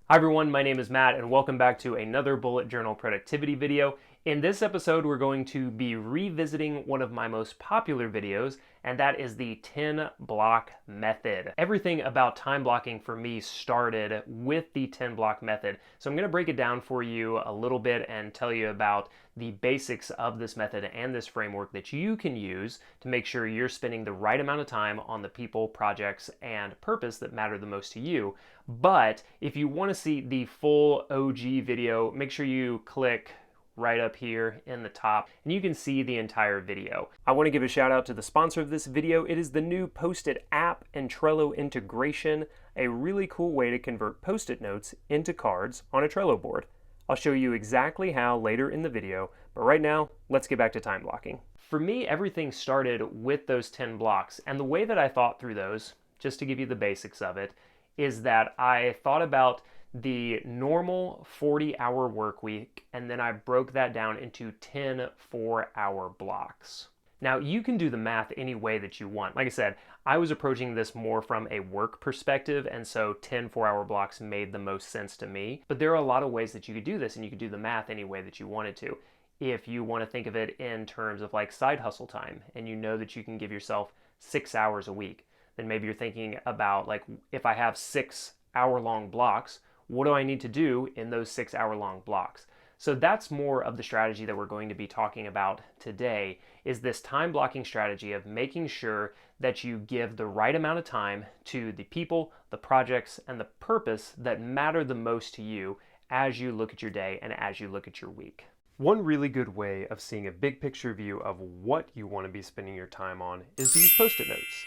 Hi everyone, my name is Matt and welcome back to another bullet journal productivity video. In this episode, we're going to be revisiting one of my most popular videos, and that is the 10 block method. Everything about time blocking for me started with the 10 block method. So I'm going to break it down for you a little bit and tell you about the basics of this method and this framework that you can use to make sure you're spending the right amount of time on the people, projects, and purpose that matter the most to you. But if you want to see the full OG video, make sure you click right up here in the top and you can see the entire video. I want to give a shout out to the sponsor of this video. It is the new Post-it app and Trello integration, a really cool way to convert Post-it notes into cards on a Trello board. I'll show you exactly how later in the video, but right now, let's get back to time blocking. For me, everything started with those 10 blocks, and the way that I thought through those, just to give you the basics of it, is that I thought about the normal 40-hour work week, and then I broke that down into 10 4-hour blocks. Now, you can do the math any way that you want. Like I said, I was approaching this more from a work perspective, and so 10 4-hour blocks made the most sense to me. But there are a lot of ways that you could do this, and you could do the math any way that you wanted to. If you want to think of it in terms of like side hustle time, and you know that you can give yourself 6 hours a week, then maybe you're thinking about like, if I have 6-hour-long blocks, what do I need to do in those 6-hour-long blocks? So that's more of the strategy that we're going to be talking about today, is this time blocking strategy of making sure that you give the right amount of time to the people, the projects, and the purpose that matter the most to you as you look at your day and as you look at your week. One really good way of seeing a big picture view of what you want to be spending your time on is to use Post-it notes.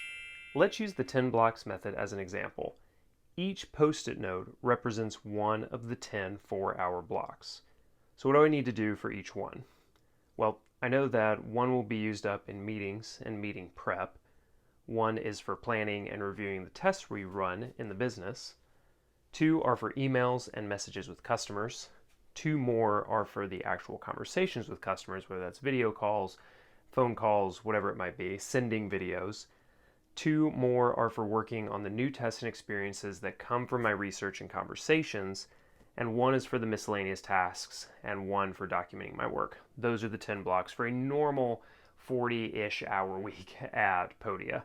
Let's use the 10 blocks method as an example. Each Post-it note represents one of the 10 4-hour blocks. So what do I need to do for each one? Well, I know that one will be used up in meetings and meeting prep. One is for planning and reviewing the tests we run in the business. 2 are for emails and messages with customers. 2 more are for the actual conversations with customers, whether that's video calls, phone calls, whatever it might be, sending videos. 2 more are for working on the new tests and experiences that come from my research and conversations, and 1 is for the miscellaneous tasks, and 1 for documenting my work. Those are the 10 blocks for a normal 40-ish hour week at Podia.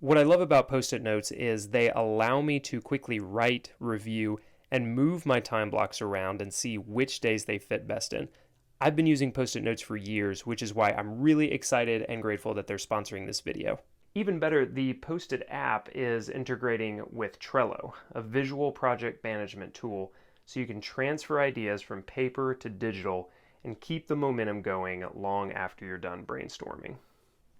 What I love about Post-it notes is they allow me to quickly write, review, and move my time blocks around and see which days they fit best in. I've been using Post-it notes for years, which is why I'm really excited and grateful that they're sponsoring this video. Even better, the Post-it app is integrating with Trello, a visual project management tool, so you can transfer ideas from paper to digital and keep the momentum going long after you're done brainstorming.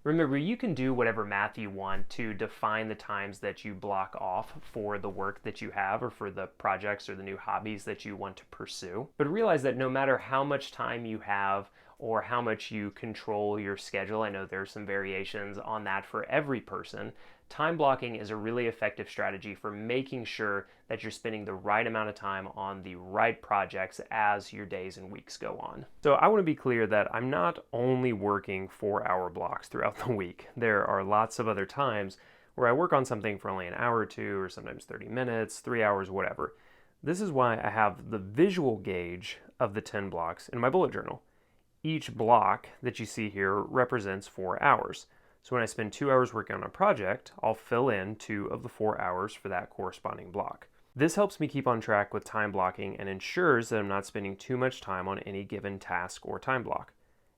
Remember, you can do whatever math you want to define the times that you block off for the work that you have or for the projects or the new hobbies that you want to pursue. But realize that no matter how much time you have or how much you control your schedule, I know there's some variations on that for every person, time blocking is a really effective strategy for making sure that you're spending the right amount of time on the right projects as your days and weeks go on. So I want to be clear that I'm not only working 4-hour blocks throughout the week. There are lots of other times where I work on something for only an hour or 2, or sometimes 30 minutes, 3 hours, whatever. This is why I have the visual gauge of the 10 blocks in my bullet journal. Each block that you see here represents 4 hours. So when I spend 2 hours working on a project, I'll fill in 2 of the 4 hours for that corresponding block. This helps me keep on track with time blocking and ensures that I'm not spending too much time on any given task or time block.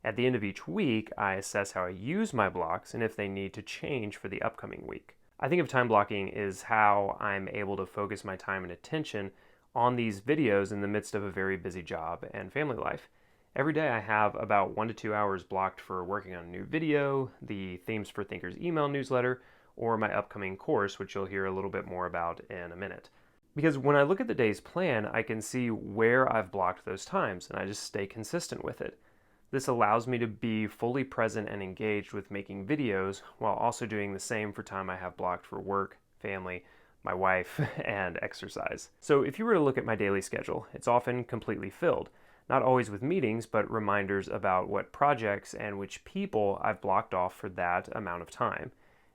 At the end of each week, I assess how I use my blocks and if they need to change for the upcoming week. I think of time blocking as how I'm able to focus my time and attention on these videos in the midst of a very busy job and family life. Every day I have about 1 to 2 hours blocked for working on a new video, the Themes for Thinkers email newsletter, or my upcoming course, which you'll hear a little bit more about in a minute. Because when I look at the day's plan, I can see where I've blocked those times, and I just stay consistent with it. This allows me to be fully present and engaged with making videos, while also doing the same for time I have blocked for work, family, my wife, and exercise. So if you were to look at my daily schedule, it's often completely filled. Not always with meetings, but reminders about what projects and which people I've blocked off for that amount of time.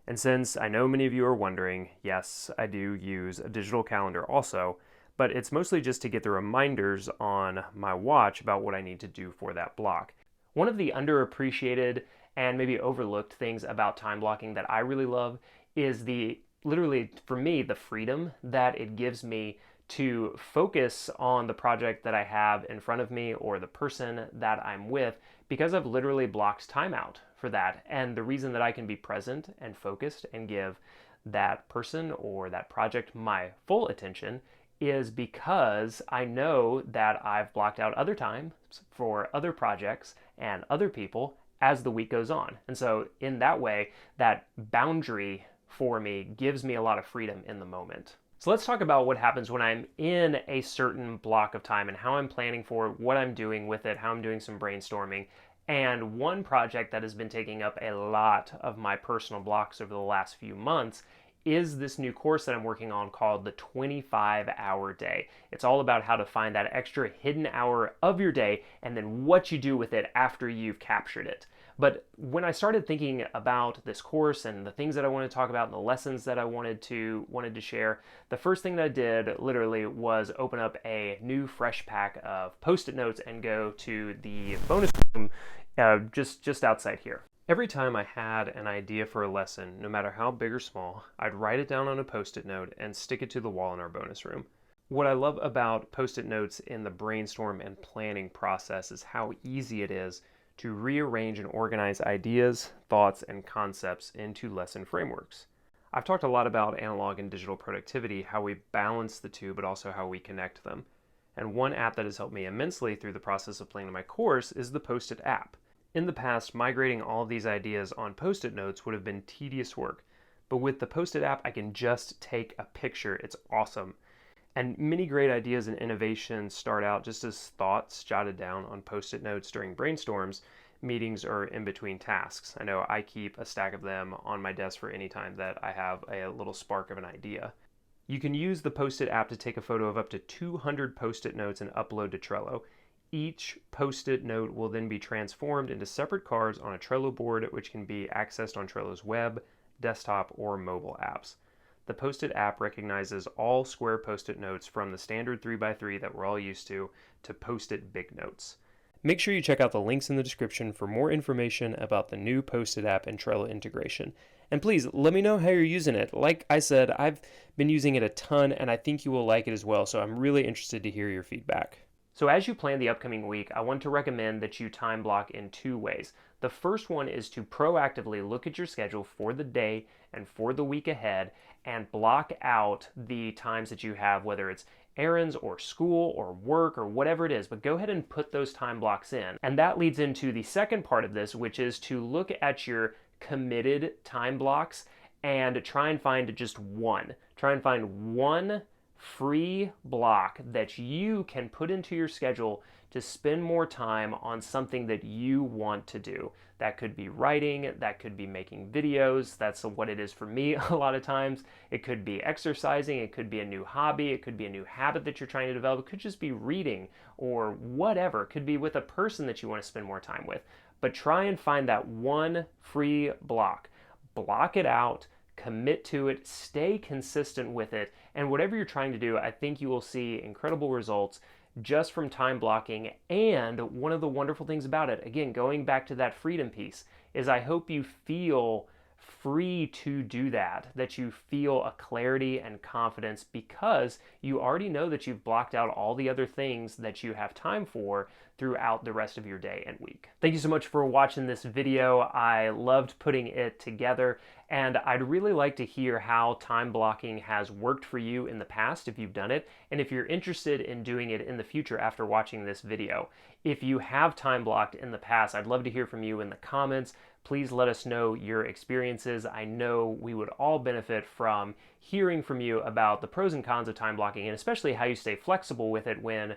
And since I know many of you are wondering, yes, I do use a digital calendar also, but it's mostly just to get the reminders on my watch about what I need to do for that block. One of the underappreciated and maybe overlooked things about time blocking that I really love is literally for me, the freedom that it gives me to focus on the project that I have in front of me or the person that I'm with, because I've literally blocked time out for that. And the reason that I can be present and focused and give that person or that project my full attention is because I know that I've blocked out other time for other projects and other people as the week goes on. And so in that way, that boundary for me gives me a lot of freedom in the moment. So let's talk about what happens when I'm in a certain block of time and how I'm planning for it, what I'm doing with it, how I'm doing some brainstorming. And one project that has been taking up a lot of my personal blocks over the last few months is this new course that I'm working on called the 25-hour day. It's all about how to find that extra hidden hour of your day and then what you do with it after you've captured it. But when I started thinking about this course and the things that I wanted to talk about and the lessons that I wanted to share, the first thing that I did literally was open up a new fresh pack of Post-it notes and go to the bonus room just outside here. Every time I had an idea for a lesson, no matter how big or small, I'd write it down on a Post-it note and stick it to the wall in our bonus room. What I love about Post-it notes in the brainstorm and planning process is how easy it is to rearrange and organize ideas, thoughts, and concepts into lesson frameworks. I've talked a lot about analog and digital productivity, how we balance the two, but also how we connect them. And one app that has helped me immensely through the process of planning my course is the Post-it app. In the past, migrating all of these ideas on Post-it notes would have been tedious work, but with the Post-it app, I can just take a picture. It's awesome. And many great ideas and innovations start out just as thoughts jotted down on Post-it notes during brainstorms, meetings, or in between tasks. I know I keep a stack of them on my desk for any time that I have a little spark of an idea. You can use the Post-it app to take a photo of up to 200 Post-it notes and upload to Trello. Each Post-it note will then be transformed into separate cards on a Trello board, which can be accessed on Trello's web, desktop, or mobile apps. The Post-it app recognizes all square Post-it notes from the standard 3x3 that we're all used to Post-it big notes. Make sure you check out the links in the description for more information about the new Post-it app and Trello integration. And please, let me know how you're using it. Like I said, I've been using it a ton, and I think you will like it as well, so I'm really interested to hear your feedback. So as you plan the upcoming week, I want to recommend that you time block in two ways. The first one is to proactively look at your schedule for the day and for the week ahead and block out the times that you have, whether it's errands or school or work or whatever it is, but go ahead and put those time blocks in. And that leads into the second part of this, which is to look at your committed time blocks and try and find just one. Try and find one free block that you can put into your schedule to spend more time on something that you want to do. That could be writing, that could be making videos, that's what it is for me a lot of times. It could be exercising, it could be a new hobby, it could be a new habit that you're trying to develop, it could just be reading or whatever. It could be with a person that you want to spend more time with. But try and find that one free block. Block it out, commit to it, stay consistent with it, and whatever you're trying to do, I think you will see incredible results just from time blocking. And one of the wonderful things about it, again, going back to that freedom piece, is I hope you feel free to do that you feel a clarity and confidence because you already know that you've blocked out all the other things that you have time for throughout the rest of your day and week. Thank you so much for watching this video. I loved putting it together, and I'd really like to hear how time blocking has worked for you in the past if you've done it, and if you're interested in doing it in the future after watching this video. If you have time blocked in the past, I'd love to hear from you in the comments. Please let us know your experiences. I know we would all benefit from hearing from you about the pros and cons of time blocking, and especially how you stay flexible with it when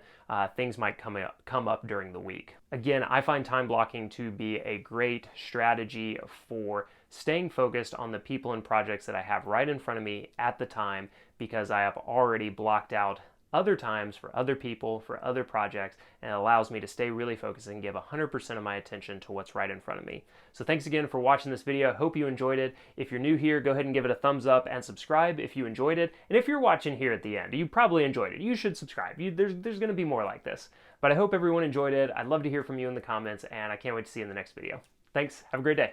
things might come up during the week. Again, I find time blocking to be a great strategy for staying focused on the people and projects that I have right in front of me at the time, because I have already blocked out other times for other people, for other projects, and it allows me to stay really focused and give 100% of my attention to what's right in front of me. So thanks again for watching this video. I hope you enjoyed it. If you're new here, go ahead and give it a thumbs up and subscribe if you enjoyed it. And if you're watching here at the end, you probably enjoyed it. You should subscribe. There's going to be more like this. But I hope everyone enjoyed it. I'd love to hear from you in the comments, and I can't wait to see you in the next video. Thanks. Have a great day.